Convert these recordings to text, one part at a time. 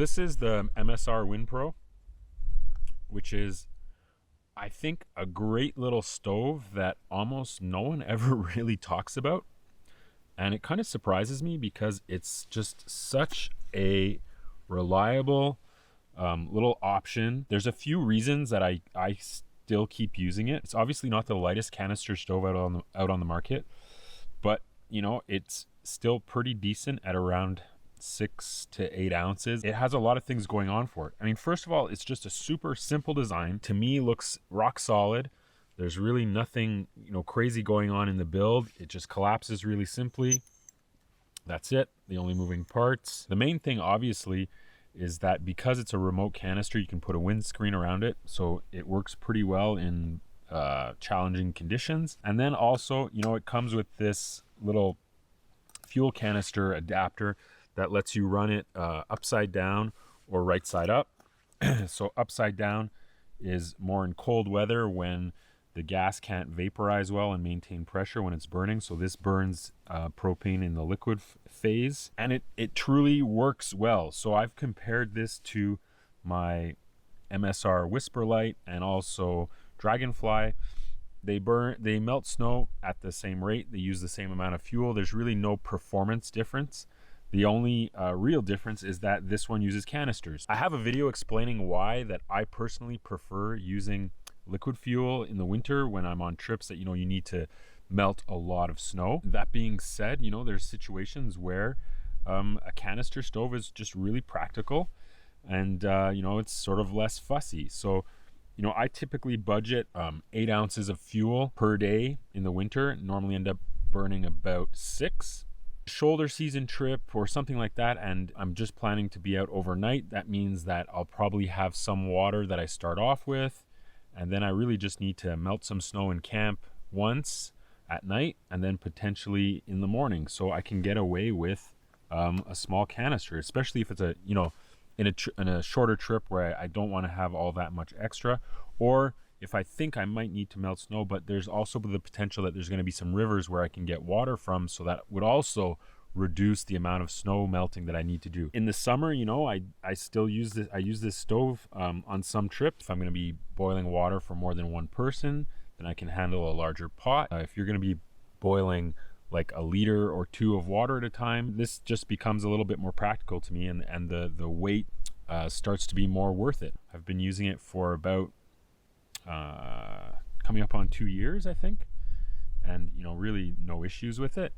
This is the MSR WindPro, which is, I think, a great little stove that almost no one ever really talks about. And it kind of surprises me because it's just such a reliable little option. There's a few reasons that I still keep using it. It's obviously not the lightest canister stove out on the market, but you know, it's still pretty decent at around 6 to 8 ounces. It has a lot of things going on for it. I mean, first of all, it's just a super simple design. To me, looks rock solid. There's really nothing, you know, crazy going on in the build. It just collapses really simply. That's it. The only moving parts. The main thing, obviously, is that because it's a remote canister, you can put a windscreen around it, so it works pretty well in challenging conditions. And then also, you know, it comes with this little fuel canister adapter that lets you run it upside down or right side up. So upside down is more in cold weather when the gas can't vaporize well and maintain pressure when it's burning. So this burns propane in the liquid phase, and it truly works well. So I've compared this to my MSR Whisperlite and also Dragonfly. They melt snow at the same rate. They use the same amount of fuel. There's really no performance difference. The only real difference is that this one uses canisters. I have a video explaining why that I personally prefer using liquid fuel in the winter when I'm on trips that, you know, you need to melt a lot of snow. That being said, you know, there's situations where a canister stove is just really practical, and you know, it's sort of less fussy. So, you know, I typically budget 8 ounces of fuel per day in the winter. Normally end up burning about 6. Shoulder season trip or something like that, and I'm just planning to be out overnight, that means that I'll probably have some water that I start off with, and then I really just need to melt some snow in camp once at night and then potentially in the morning, so I can get away with a small canister, especially if it's a, you know, in a shorter trip where I don't want to have all that much extra, or if I think I might need to melt snow, but there's also the potential that there's going to be some rivers where I can get water from, so that would also reduce the amount of snow melting that I need to do. In the summer, you know, I still use this. I use this stove on some trips. If I'm going to be boiling water for more than one person, then I can handle a larger pot. If you're going to be boiling like a liter or 2 of water at a time, this just becomes a little bit more practical to me, and the weight starts to be more worth it. I've been using it for about coming up on 2 years, I think, and you know, really no issues with it.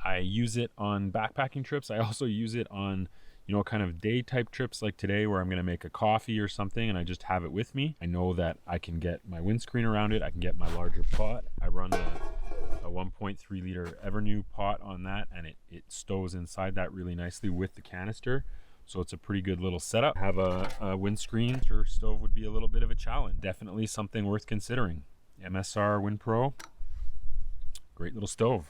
I use it on backpacking trips. I also use it on, you know, kind of day type trips like today where I'm going to make a coffee or something and I just have it with me. I know that I can get my windscreen around it. I can get my larger pot. I run a 1.3 liter Evernew pot on that, and it stows inside that really nicely with the canister. So it's a pretty good little setup. Have a windscreen. Sure, stove would be a little bit of a challenge. Definitely something worth considering. MSR WindPro, great little stove.